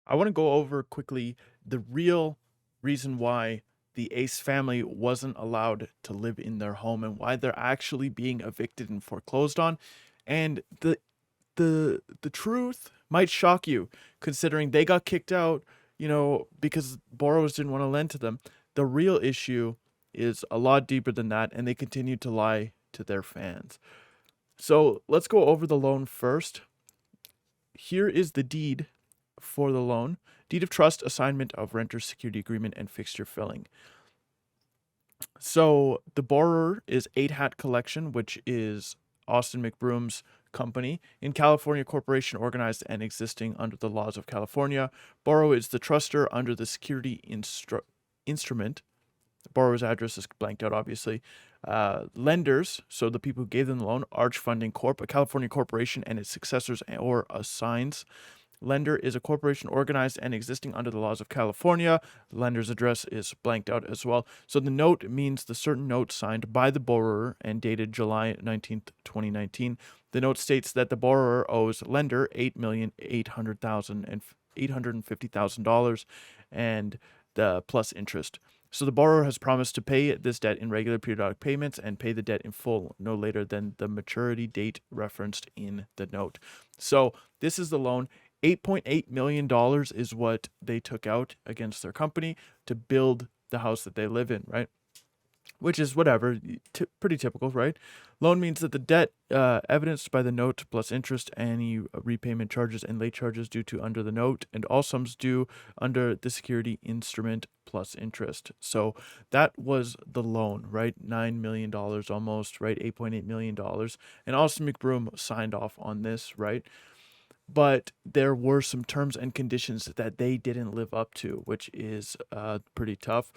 I want to go over quickly the real reason why the Ace family wasn't allowed to live in their home and why they're actually being evicted and foreclosed on. And the truth might shock you, considering they got kicked out, because borrowers didn't want to lend to them. The real issue is a lot deeper than that, and they continue to lie to their fans. So let's go over the loan first. Here is the deed for the loan: deed of trust, assignment of renter's security agreement, and fixture filling. So the borrower is 8 Hat Collection, which is Austin Mcbroom's company in California, corporation organized and existing under the laws of California. Borrower is the truster under the security instrument. The borrower's address is blanked out, obviously. Lenders, so the people who gave them the loan: Arch Funding Corp., a California corporation, and its successors or assigns. Lender is a corporation organized and existing under the laws of California. The lender's address is blanked out as well. So the note means the certain note signed by the borrower and dated July 19th, 2019. The note states that the borrower owes lender $8,850,000 and the plus interest. So the borrower has promised to pay this debt in regular periodic payments and pay the debt in full no later than the maturity date referenced in the note. So this is the loan. $8.8 million is what they took out against their company to build the house that they live in, right? Which is whatever, pretty typical, right? Loan means that the debt evidenced by the note plus interest, any repayment charges and late charges due to under the note, and all sums due under the security instrument plus interest. So that was the loan, right? $9 million almost, right? $8.8 million. And Austin Mcbroom signed off on this, right? But there were some terms and conditions that they didn't live up to, which is pretty tough.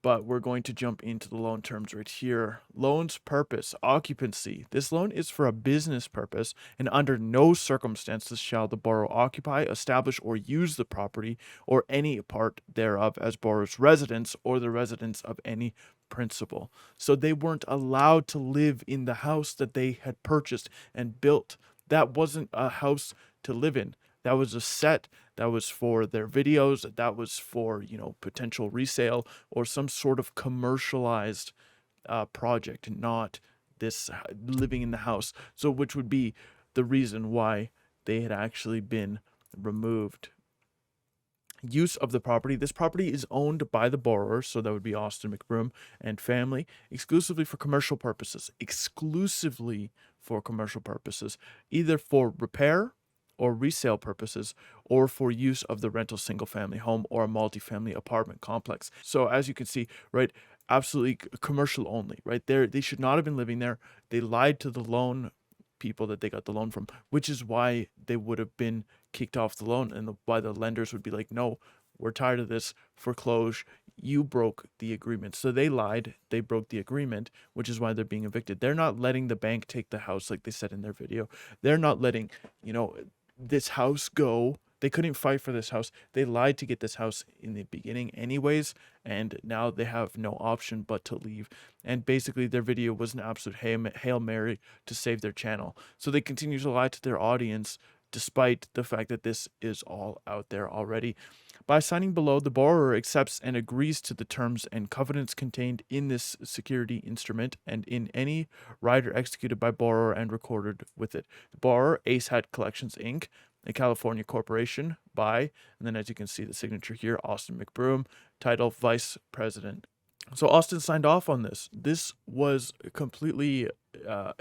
But we're going to jump into the loan terms right here. Loan's purpose: occupancy. This loan is for a business purpose, and under no circumstances shall the borrower occupy, establish, or use the property or any part thereof as borrower's residence or the residence of any principal. So they weren't allowed to live in the house that they had purchased and built. That wasn't a house to live in. That was a set. That was for their videos. That was for, potential resale or some sort of commercialized project, not this living in the house. So, which would be the reason why they had actually been removed. Use of the property: this property is owned by the borrower, so that would be Austin Mcbroom and family, exclusively for commercial purposes. Exclusively for commercial purposes, either for repair or resale purposes, or for use of the rental single family home or a multifamily apartment complex. So as you can see, right, absolutely commercial only, right there. They should not have been living there. They lied to the loan people that they got the loan from, which is why they would have been kicked off the loan, and why the lenders would be like, no, we're tired of this, foreclose, you broke the agreement. So they lied, they broke the agreement, which is why they're being evicted. They're not letting the bank take the house like they said in their video. They're not letting, this house go. They couldn't fight for this house. They lied to get this house in the beginning anyways, and now they have no option but to leave. And basically their video was an absolute Hail Mary to save their channel. So they continue to lie to their audience despite the fact that this is all out there already. By signing below, the borrower accepts and agrees to the terms and covenants contained in this security instrument and in any rider executed by borrower and recorded with it. The borrower, Ace Hat Collections, Inc., a California corporation, by, and then as you can see the signature here, Austin Mcbroom, title Vice President. So Austin signed off on this. This was completely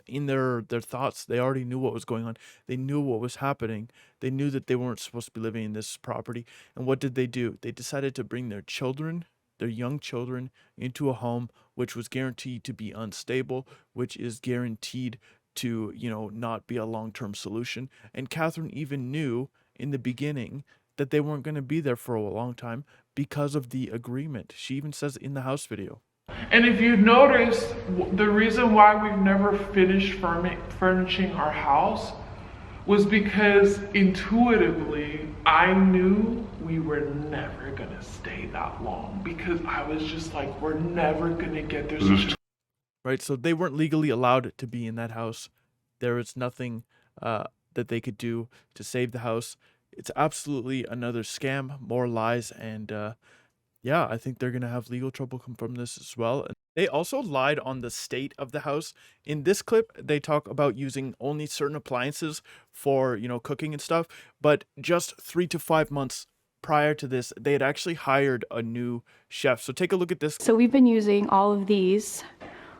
in their thoughts. They already knew what was going on. They knew what was happening. They knew that they weren't supposed to be living in this property. And what did they do? They decided to bring their children, their young children, into a home which was guaranteed to be unstable, which is guaranteed to, not be a long-term solution. And Catherine even knew in the beginning that they weren't going to be there for a long time because of the agreement. She even says in the house video. And if you notice, the reason why we've never finished furnishing our house was because intuitively I knew we were never gonna stay that long, because I was just like, we're never gonna get there. Right, so they weren't legally allowed to be in that house. There was nothing that they could do to save the house. it's absolutely another scam, more lies, and yeah, I think they're gonna have legal trouble come from this as well. And they also lied on the state of the house. In this clip, they talk about using only certain appliances for, cooking and stuff, but just 3 to 5 months prior to this, they had actually hired a new chef. So take a look at this. So we've been using all of these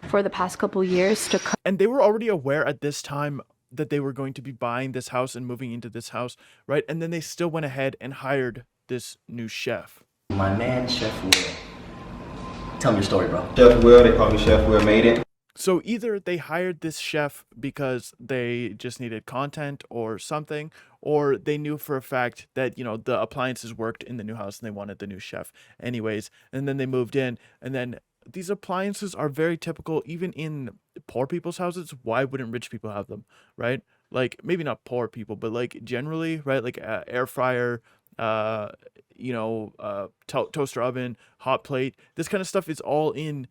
for the past couple years to cook. And they were already aware at this time that they were going to be buying this house and moving into this house, right? And then they still went ahead and hired this new chef. My man, Chef Will. Tell me your story, bro. Chef Will, they call me Chef Will, made it. So either they hired this chef because they just needed content or something, or they knew for a fact that, the appliances worked in the new house and they wanted the new chef anyways. And then they moved in, and then these appliances are very typical even in poor people's houses. Why wouldn't rich people have them, right? Like maybe not poor people, but like generally, right? Like air fryer, toaster oven, hot plate. This kind of stuff is all in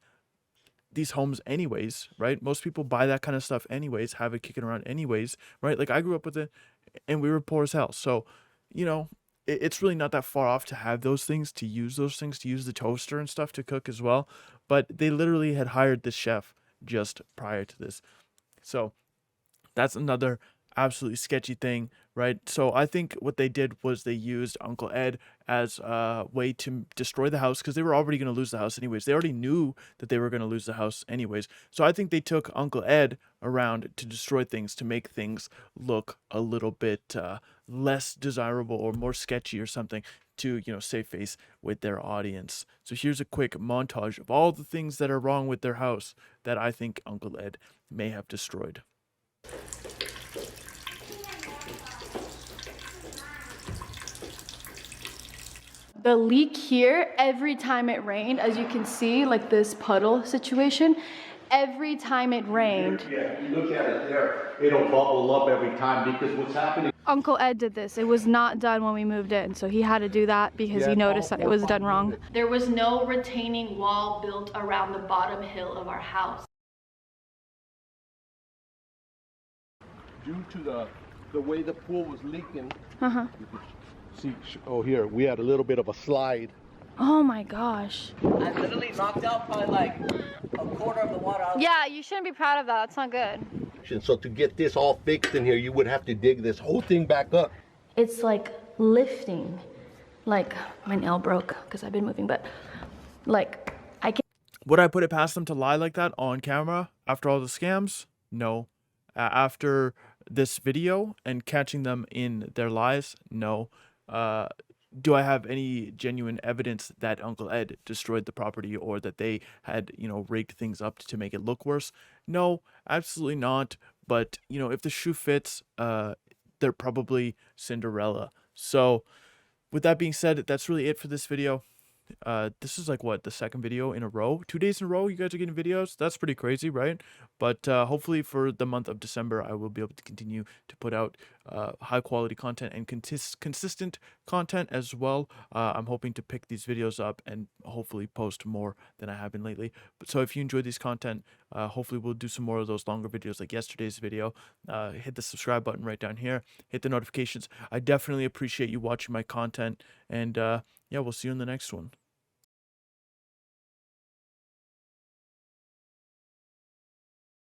these homes anyways, right? Most people buy that kind of stuff anyways, have it kicking around anyways, right? Like I grew up with it and we were poor as hell. So, it's really not that far off to have those things, to use the toaster and stuff to cook as well. But they literally had hired this chef just prior to this. So that's another absolutely sketchy thing, right? So I think what they did was they used Uncle Ed as a way to destroy the house, because they were already going to lose the house anyways. They already knew that they were going to lose the house anyways. So I think they took Uncle Ed around to destroy things, to make things look a little bit less desirable or more sketchy or something, to save face with their audience. So here's a quick montage of all the things that are wrong with their house that I think Uncle Ed may have destroyed. The leak here, every time it rained, as you can see, like this puddle situation, every time it rained. Yeah, if you look at it there, it'll bubble up every time, because what's happening. Uncle Ed did this. It was not done when we moved in, so he had to do that because he noticed that it was done wrong. There was no retaining wall built around the bottom hill of our house. Due to the way the pool was leaking, you could see, here, we had a little bit of a slide. Oh my gosh. I literally knocked out probably like a quarter of the water out. Yeah, you shouldn't be proud of that. That's not good. So to get this all fixed in here, you would have to dig this whole thing back up. It's like lifting. Like my nail broke because I've been moving, but like I can. Would I put it past them to lie like that on camera after all the scams? No. After this video and catching them in their lies? No. Do I have any genuine evidence that Uncle Ed destroyed the property, or that they had, rigged things up to make it look worse? No, absolutely not. But, if the shoe fits, they're probably Cinderella. So with that being said, that's really it for this video. This is like the second video in a row, 2 days in a row you guys are getting videos. That's pretty crazy, right? But hopefully for the month of December I will be able to continue to put out high quality content and consistent content as well. I'm hoping to pick these videos up and hopefully post more than I have been lately. But so if you enjoy these content, hopefully we'll do some more of those longer videos like yesterday's video. Hit the subscribe button right down here, hit the notifications. I definitely appreciate you watching my content, and yeah, we'll see you in the next one.